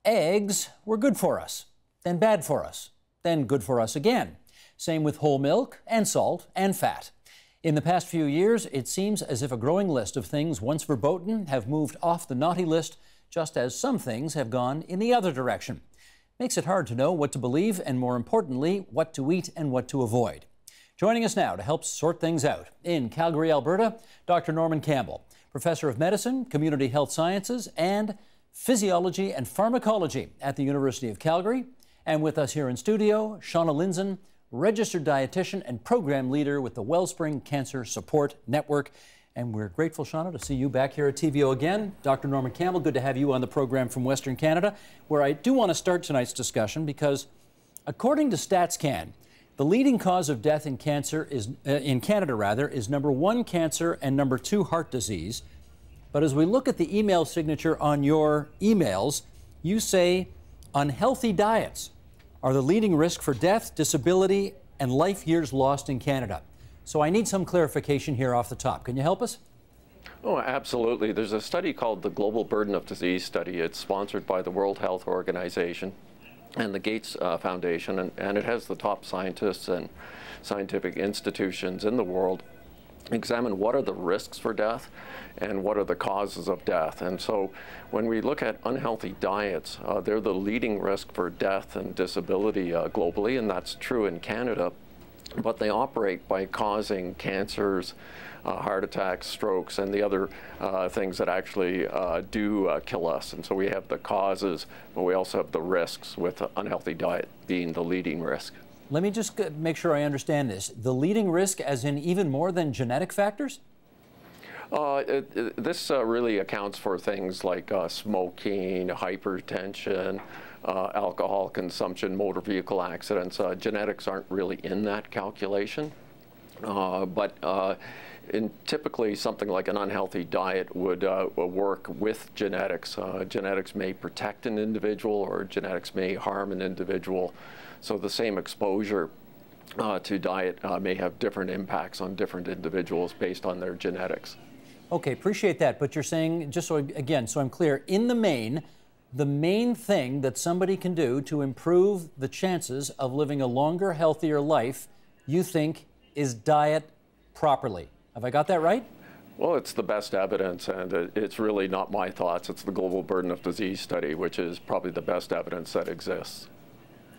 Eggs were good for us, then bad for us, then good for us again. Same with whole milk and salt and fat. In the past few years, it seems as if a growing list of things once verboten have moved off the naughty list, just as some things have gone in the other direction. Makes it hard to know what to believe and, more importantly, what to eat and what to avoid. Joining us now to help sort things out, in Calgary, Alberta, Dr. Norman Campbell, Professor of Medicine, Community Health Sciences, and Physiology and Pharmacology at the University of Calgary. And with us here in studio, Shauna Linzen, registered dietitian and program leader with the Wellspring Cancer Support Network. And we're grateful, Shauna, to see you back here at TVO again. Dr. Norman Campbell, good to have you on the program from Western Canada, where I do want to start tonight's discussion because, according to StatsCan, the leading cause of death in cancer is, in Canada, is number 1, cancer, and number 2, heart disease. But as we look at the email signature on your emails, you say unhealthy diets are the leading risk for death, disability, and life years lost in Canada. So I need some clarification here off the top. Can you help us? Oh, absolutely. There's a study called the Global Burden of Disease Study. It's sponsored by the World Health Organization and the Gates Foundation, and it has the top scientists and scientific institutions in the world examine what are the risks for death and what are the causes of death. And so when we look at unhealthy diets, they're the leading risk for death and disability globally, and that's true in Canada. But they operate by causing cancers, heart attacks, strokes, and the other things that actually do kill us. And so we have the causes, but we also have the risks, with unhealthy diet being the leading risk. Let me just make sure I understand this. The leading risk as in even more than genetic factors? This really accounts for things like smoking, hypertension, alcohol consumption, motor vehicle accidents. Genetics aren't really in that calculation, but typically something like an unhealthy diet would work with genetics. Genetics may protect an individual, or genetics may harm an individual. So the same exposure to diet may have different impacts on different individuals based on their genetics. Okay, appreciate that. But you're saying, just so again, so I'm clear, in the main thing that somebody can do to improve the chances of living a longer, healthier life, you think, is diet properly. Have I got that right? Well, it's the best evidence, and it's really not my thoughts. It's the Global Burden of Disease Study, which is probably the best evidence that exists.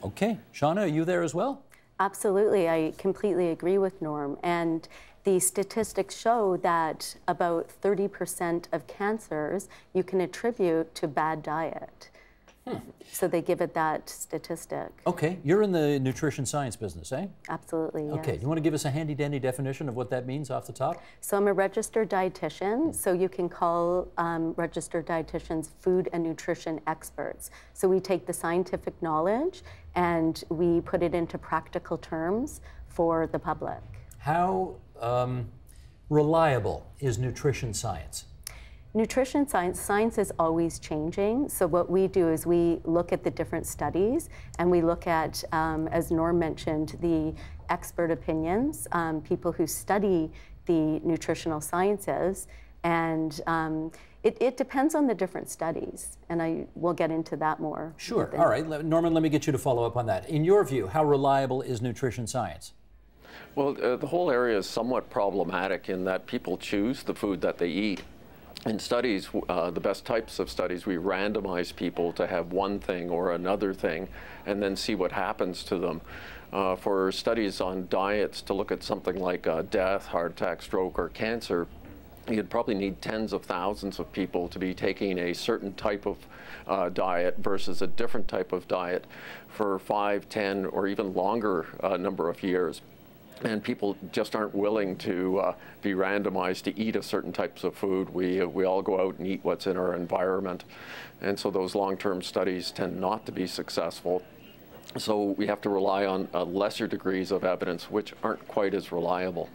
Okay. Shauna, are you there as well? Absolutely. I completely agree with Norm. And the statistics show that about 30% of cancers you can attribute to bad diet. So they give it that statistic. Okay. You're in the nutrition science business, eh? Absolutely, yes. Okay. You want to give us a handy-dandy definition of what that means off the top? So I'm a registered dietitian, so you can call registered dietitians food and nutrition experts. So we take the scientific knowledge and we put it into practical terms for the public. How reliable is nutrition science? Nutrition science is always changing. So what we do is we look at the different studies and we look at, as Norm mentioned, the expert opinions, people who study the nutritional sciences, and it depends on the different studies, and I will get into that more. Sure. All right. Norman, let me get you to follow up on that. In your view, how reliable is nutrition science? Well, the whole area is somewhat problematic in that people choose the food that they eat. In studies, the best types of studies, we randomize people to have one thing or another thing and then see what happens to them. For studies on diets to look at something like death, heart attack, stroke, or cancer, you'd probably need tens of thousands of people to be taking a certain type of diet versus a different type of diet for 5, 10, or even longer number of years. And people just aren't willing to be randomized to eat a certain types of food. We all go out and eat what's in our environment. And so those long-term studies tend not to be successful. So we have to rely on lesser degrees of evidence, which aren't quite as reliable.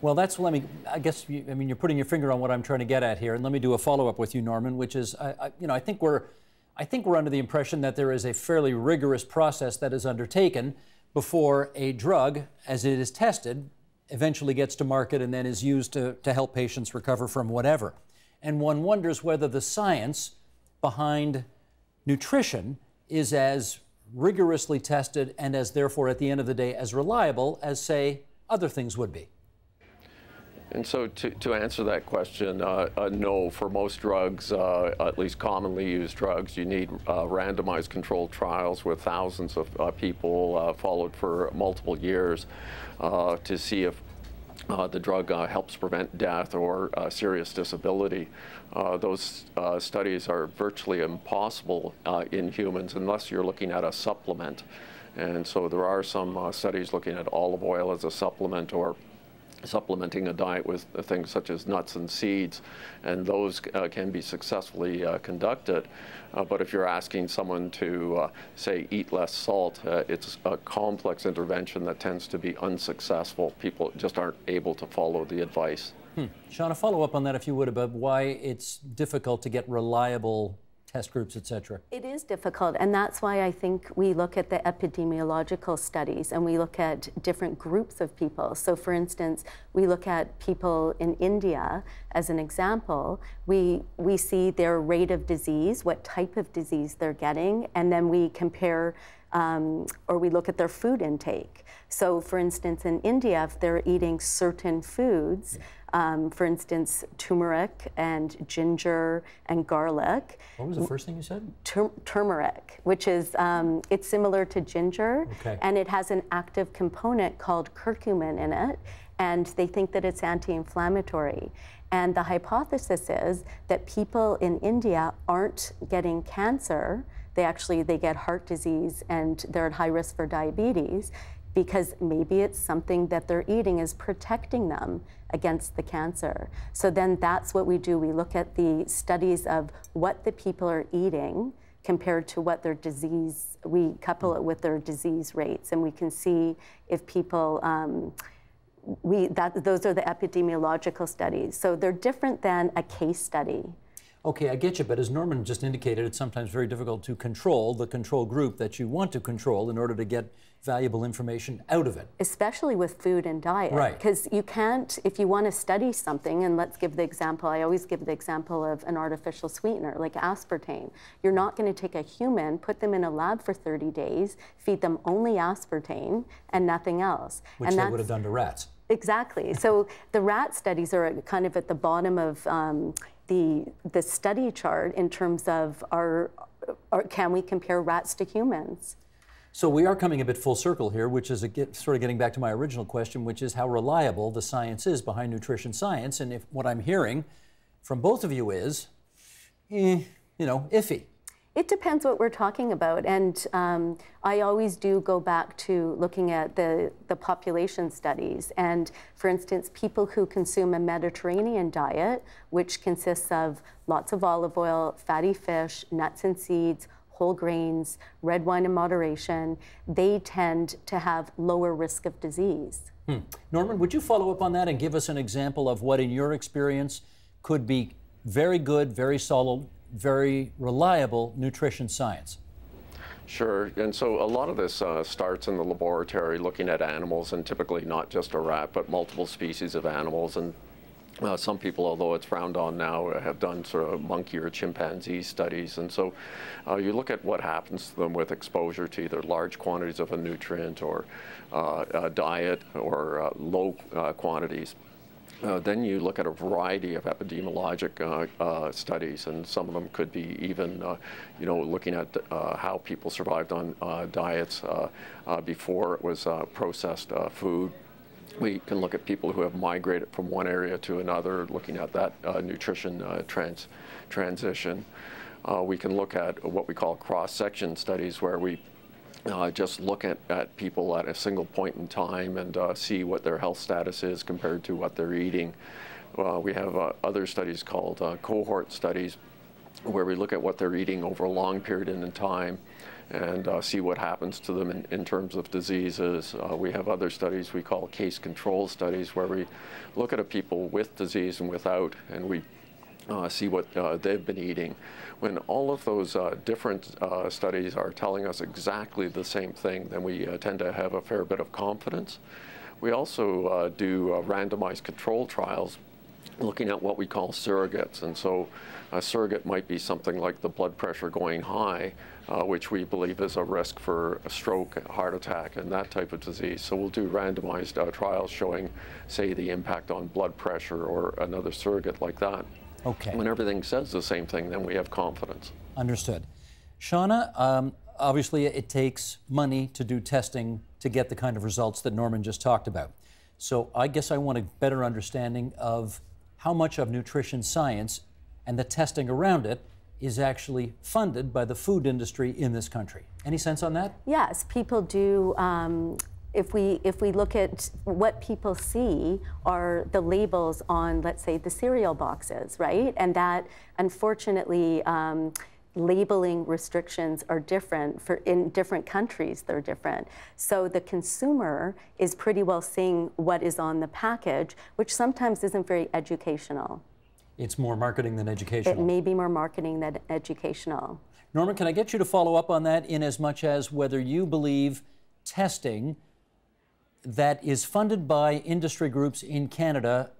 Well, that's, I guess, you're putting your finger on what I'm trying to get at here. And let me do a follow-up with you, Norman, which is, I think we're under the impression that there is a fairly rigorous process that is undertaken before a drug, as it is tested, eventually gets to market and then is used to help patients recover from whatever. And one wonders whether the science behind nutrition is as rigorously tested and as therefore at the end of the day as reliable as, say, other things would be? And so to answer that question, no, for most drugs, at least commonly used drugs, you need randomized controlled trials with thousands of people followed for multiple years to see if the drug helps prevent death or serious disability. Those studies are virtually impossible in humans unless you're looking at a supplement. And so there are some studies looking at olive oil as a supplement or supplementing a diet with things such as nuts and seeds, and those can be successfully conducted. But if you're asking someone to, say, eat less salt, it's a complex intervention that tends to be unsuccessful. People just aren't able to follow the advice. Shauna, follow up on that, if you would, about why it's difficult to get reliable test groups, et cetera. It is difficult, and that's why I think we look at the epidemiological studies and we look at different groups of people. So for instance, we look at people in India as an example. We see their rate of disease, what type of disease they're getting, and then we compare or we look at their food intake. So for instance, in India, if they're eating certain foods, for instance, turmeric and ginger and garlic. What was the first thing you said? Turmeric, which is, it's similar to ginger, and it has an active component called curcumin in it, and they think that it's anti-inflammatory. And the hypothesis is that people in India aren't getting cancer. They get heart disease and they're at high risk for diabetes because maybe it's something that they're eating is protecting them against the cancer. So then that's what we do. We look at the studies of what the people are eating compared to what their disease, we couple it with their disease rates, and we can see if people, those are the epidemiological studies. So they're different than a case study. Okay, I get you, but as Norman just indicated, it's sometimes very difficult to control the control group that you want to control in order to get valuable information out of it. Especially with food and diet. Right. Because you can't, if you want to study something, and let's give the example, I always give the example of an artificial sweetener, like aspartame. You're not going to take a human, put them in a lab for 30 days, feed them only aspartame and nothing else. Which they would have done to rats. Exactly. So the rat studies are kind of at the bottom of the study chart in terms of can we compare rats to humans? So we are coming a bit full circle here, which is sort of getting back to my original question, which is how reliable the science is behind nutrition science. And if what I'm hearing from both of you is, iffy. It depends what we're talking about, and I always do go back to looking at the population studies. And for instance, people who consume a Mediterranean diet, which consists of lots of olive oil, fatty fish, nuts and seeds, whole grains, red wine in moderation, they tend to have lower risk of disease. Norman, would you follow up on that and give us an example of what, in your experience, could be very good, very solid, very reliable nutrition science? Sure, and so a lot of this starts in the laboratory looking at animals, and typically not just a rat, but multiple species of animals. And some people, although it's frowned on now, have done sort of monkey or chimpanzee studies. And so you look at what happens to them with exposure to either large quantities of a nutrient or a diet or low quantities. Then you look at a variety of epidemiologic studies, and some of them could be even, looking at how people survived on diets before it was processed food. We can look at people who have migrated from one area to another, looking at that nutrition transition. We can look at what we call cross-section studies, where we just look at people at a single point in time and see what their health status is compared to what they're eating. We have other studies called Cohort Studies, where we look at what they're eating over a long period in time and see what happens to them in terms of diseases. We have other studies we call case control studies, where we look at people with disease and without, and we see what they've been eating. When all of those different studies are telling us exactly the same thing, then we tend to have a fair bit of confidence. We also do randomized control trials looking at what we call surrogates. And so a surrogate might be something like the blood pressure going high, which we believe is a risk for a stroke, a heart attack, and that type of disease. So we'll do randomized trials showing, say, the impact on blood pressure or another surrogate like that. Okay. When everything says the same thing, then we have confidence. Understood. Shauna, obviously it takes money to do testing to get the kind of results that Norman just talked about. So I guess I want a better understanding of how much of nutrition science and the testing around it is actually funded by the food industry in this country. Any sense on that? Yes, people do. If we look at what people see are the labels on, let's say, the cereal boxes, right? And that, unfortunately, labeling restrictions are different in different countries. They're different. So the consumer is pretty well seeing what is on the package, which sometimes isn't very educational. It's more marketing than educational. It may be more marketing than educational. Norman, can I get you to follow up on that in as much as whether you believe testing that is funded by industry groups in Canada,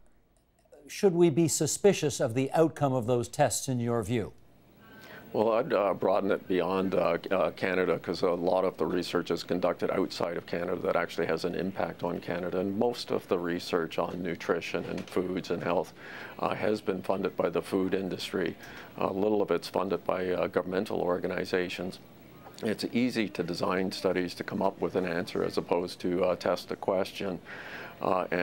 should we be suspicious of the outcome of those tests in your view? Well, I'd broaden it beyond Canada, because a lot of the research is conducted outside of Canada that actually has an impact on Canada. And most of the research on nutrition and foods and health has been funded by the food industry. Little of it's funded by governmental organizations. It's easy to design studies to come up with an answer as opposed to test a question. Not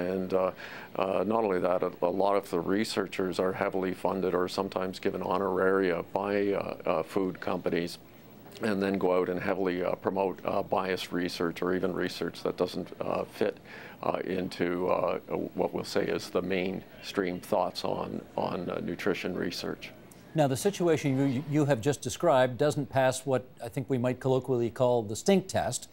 only that, a lot of the researchers are heavily funded or sometimes given honoraria by food companies, and then go out and heavily promote biased research or even research that doesn't fit into what we'll say is the mainstream thoughts on nutrition research. Now, the situation you have just described doesn't pass what I think we might colloquially call the stink test,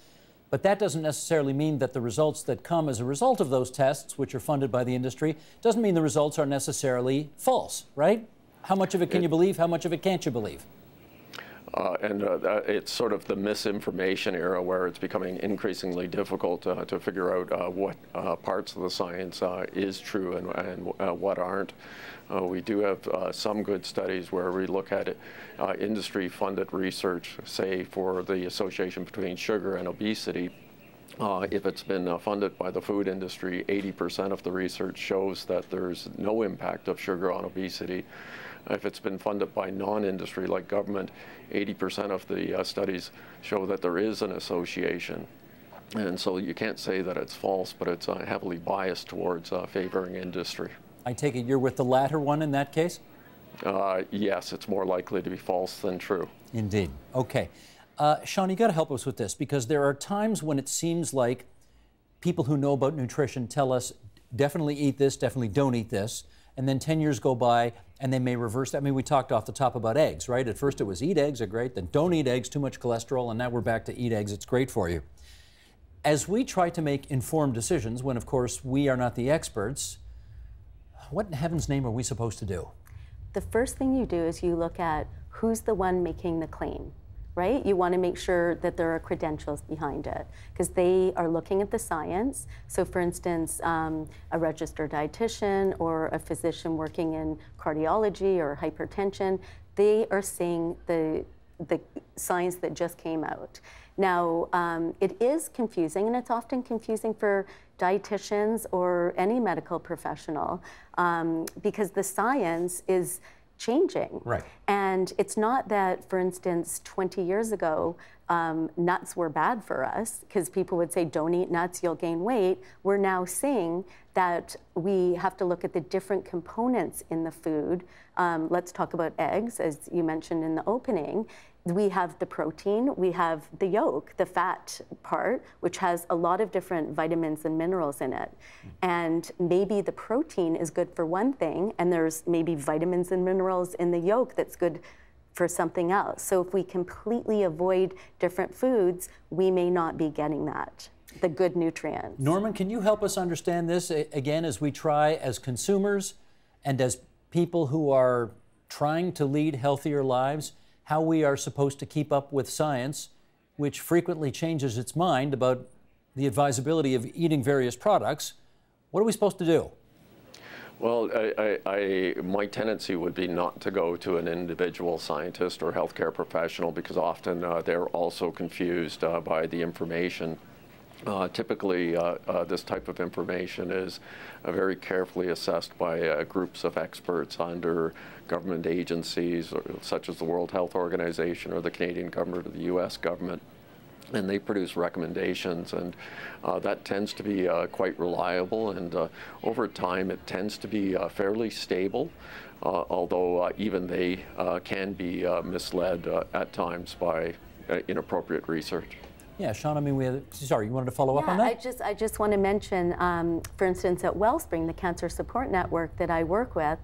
but that doesn't necessarily mean that the results that come as a result of those tests, which are funded by the industry, doesn't mean the results are necessarily false, right? How much of it can you believe? How much of it can't you believe? It's sort of the misinformation era where it's becoming increasingly difficult to figure out what parts of the science is true and what aren't. We do have some good studies where we look at it, industry-funded research, say for the association between sugar and obesity. If it's been funded by the food industry, 80% of the research shows that there's no impact of sugar on obesity. If it's been funded by non-industry like government, 80% of the studies show that there is an association. And so you can't say that it's false, but it's heavily biased towards favoring industry. I take it you're with the latter one in that case? Yes, it's more likely to be false than true. Indeed. Okay. Sean, you got to help us with this, because there are times when it seems like people who know about nutrition tell us definitely eat this, definitely don't eat this, and then 10 years go by and they may reverse that. I mean, we talked off the top about eggs, right? At first it was eat eggs are great, then don't eat eggs, too much cholesterol, and now we're back to eat eggs, it's great for you. As we try to make informed decisions, when of course we are not the experts, what in heaven's name are we supposed to do? The first thing you do is you look at who's the one making the claim, right? You want to make sure that there are credentials behind it, because they are looking at the science. So for instance, a registered dietitian or a physician working in cardiology or hypertension, they are seeing the science that just came out. Now, it is confusing, and it's often confusing for dietitians or any medical professional, because the science is changing. Right. And it's not that, for instance, 20 years ago, nuts were bad for us, because people would say, don't eat nuts, you'll gain weight. We're now seeing that we have to look at the different components in the food. Let's talk about eggs, as you mentioned in the opening. We have the protein, we have the yolk, the fat part, which has a lot of different vitamins and minerals in it. And maybe the protein is good for one thing, and there's maybe vitamins and minerals in the yolk that's good for something else. So if we completely avoid different foods, we may not be getting that, the good nutrients. Norman, can you help us understand this again as we try as consumers and as people who are trying to lead healthier lives, how we are supposed to keep up with science, which frequently changes its mind about the advisability of eating various products? What are we supposed to do? Well, my tendency would be not to go to an individual scientist or healthcare professional, because often they're also confused by the information. Typically, this type of information is very carefully assessed by groups of experts under government agencies, such as the World Health Organization or the Canadian government or the U.S. government. And they produce recommendations, and that tends to be quite reliable, and over time it tends to be fairly stable, although even they can be misled at times by inappropriate research. Yeah, Sean, I mean, sorry, you wanted to follow up on that? I just want to mention, for instance, at Wellspring, the Cancer Support Network that I work with,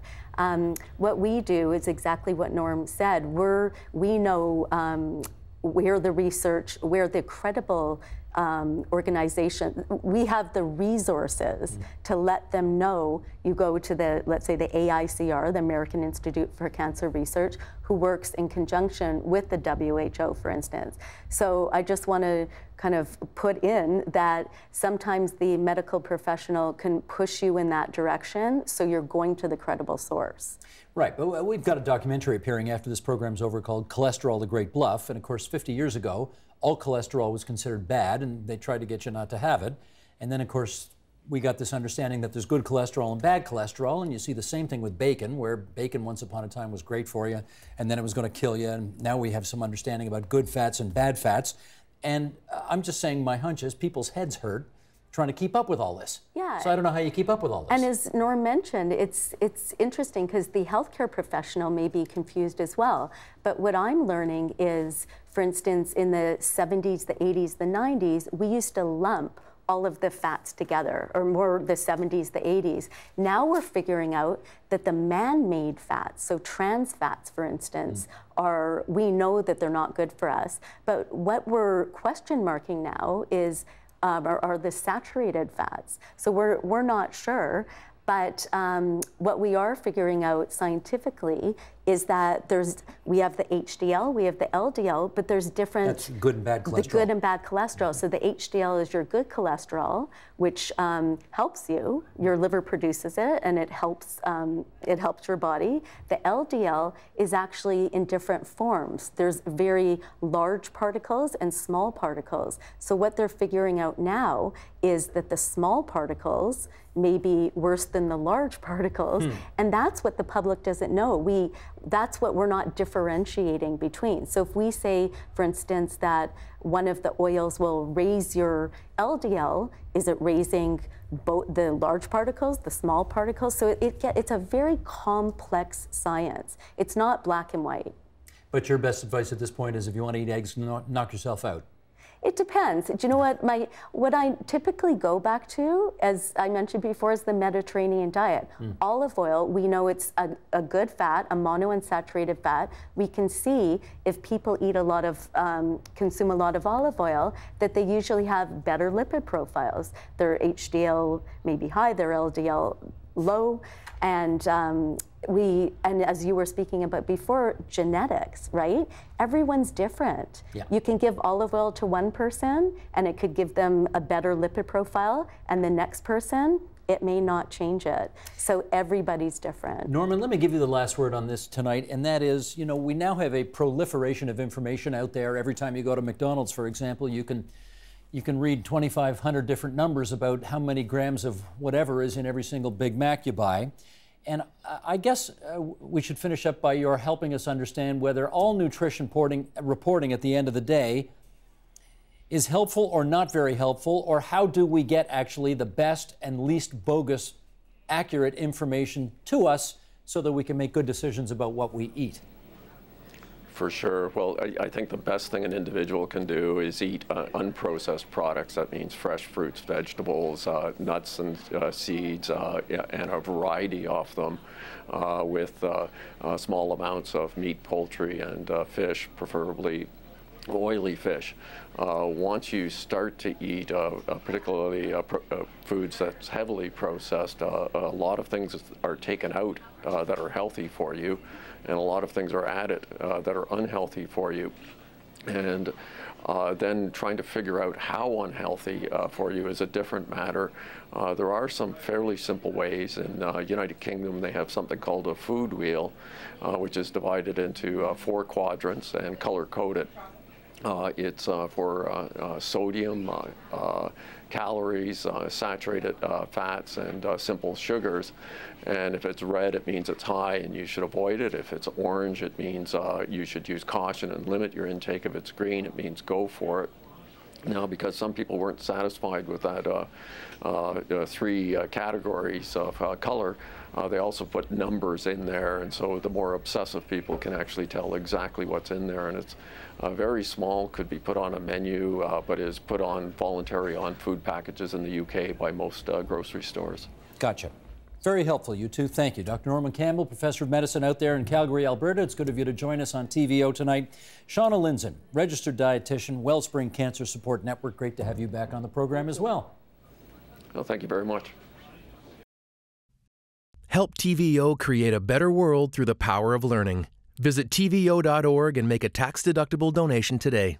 what we do is exactly what Norm said. We know where the research, where the credible organization, we have the resources to let them know. You go to the, let's say, the AICR, the American Institute for Cancer Research, who works in conjunction with the WHO, for instance. So I just want to kind of put in that sometimes the medical professional can push you in that direction, so you're going to the credible source. Right, but we've got a documentary appearing after this program's over called Cholesterol, the Great Bluff, and of course 50 years ago, all cholesterol was considered bad, and they tried to get you not to have it. And then, of course, we got this understanding that there's good cholesterol and bad cholesterol, and you see the same thing with bacon, where bacon once upon a time was great for you, and then it was going to kill you, and now we have some understanding about good fats and bad fats. And I'm just saying my hunch is people's heads hurt trying to keep up with all this. Yeah. So I don't know how you keep up with all this. And as Norm mentioned, it's interesting because the healthcare professional may be confused as well. But what I'm learning is, for instance, in the 70s, the 80s, the 90s, we used to lump all of the fats together, or more the 70s, the 80s. Now we're figuring out that the man-made fats, so trans fats, for instance, we know that they're not good for us. But what we're question marking now is are the saturated fats. So we're not sure, but what we are figuring out scientifically is that we have the HDL, we have the LDL, but there's different... That's good and bad cholesterol. The good and bad cholesterol. So the HDL is your good cholesterol, which helps you. Your liver produces it, and it helps your body. The LDL is actually in different forms. There's very large particles and small particles. So what they're figuring out now is that the small particles may be worse than the large particles, and that's what the public doesn't know. That's what we're not differentiating between. So if we say, for instance, that one of the oils will raise your LDL, is it raising both the large particles, the small particles? So it's a very complex science. It's not black and white. But your best advice at this point is if you want to eat eggs, knock yourself out. It depends. Do you know what I typically go back to, as I mentioned before, is the Mediterranean diet. Olive oil, we know it's a good fat, a monounsaturated fat. We can see if people eat a lot of, consume a lot of olive oil, that they usually have better lipid profiles. Their HDL may be high, their LDL low, and as you were speaking about before, genetics, right? Everyone's different. Yeah. You can give olive oil to one person and it could give them a better lipid profile, and the next person, it may not change it. So everybody's different. Norman, let me give you the last word on this tonight, and that is, you know, we now have a proliferation of information out there. Every time you go to McDonald's, for example, you can read 2,500 different numbers about how many grams of whatever is in every single Big Mac you buy. And I guess we should finish up by your helping us understand whether all nutrition reporting at the end of the day is helpful or not very helpful, or how do we get actually the best and least bogus, accurate information to us so that we can make good decisions about what we eat. For sure. Well, I think the best thing an individual can do is eat unprocessed products. That means fresh fruits, vegetables, nuts and seeds, and a variety of them with small amounts of meat, poultry, and fish, preferably oily fish. Once you start to eat particularly foods that's heavily processed, a lot of things are taken out that are healthy for you, and a lot of things are added that are unhealthy for you. And then trying to figure out how unhealthy for you is a different matter. There are some fairly simple ways. In United Kingdom, they have something called a food wheel, which is divided into 4 quadrants and color-coded. It's for sodium, calories, saturated fats, and simple sugars. And if it's red, it means it's high and you should avoid it. If it's orange, it means you should use caution and limit your intake. If it's green, it means go for it. Now, because some people weren't satisfied with that 3 categories of color, they also put numbers in there, and so the more obsessive people can actually tell exactly what's in there. And it's very small, could be put on a menu, but is put on voluntary on food packages in the UK by most grocery stores. Gotcha. Very helpful, you two. Thank you. Dr. Norman Campbell, Professor of Medicine out there in Calgary, Alberta. It's good of you to join us on TVO tonight. Shauna Lindzon, registered dietitian, Wellspring Cancer Support Network. Great to have you back on the program as well. Well, thank you very much. Help TVO create a better world through the power of learning. Visit TVO.org and make a tax-deductible donation today.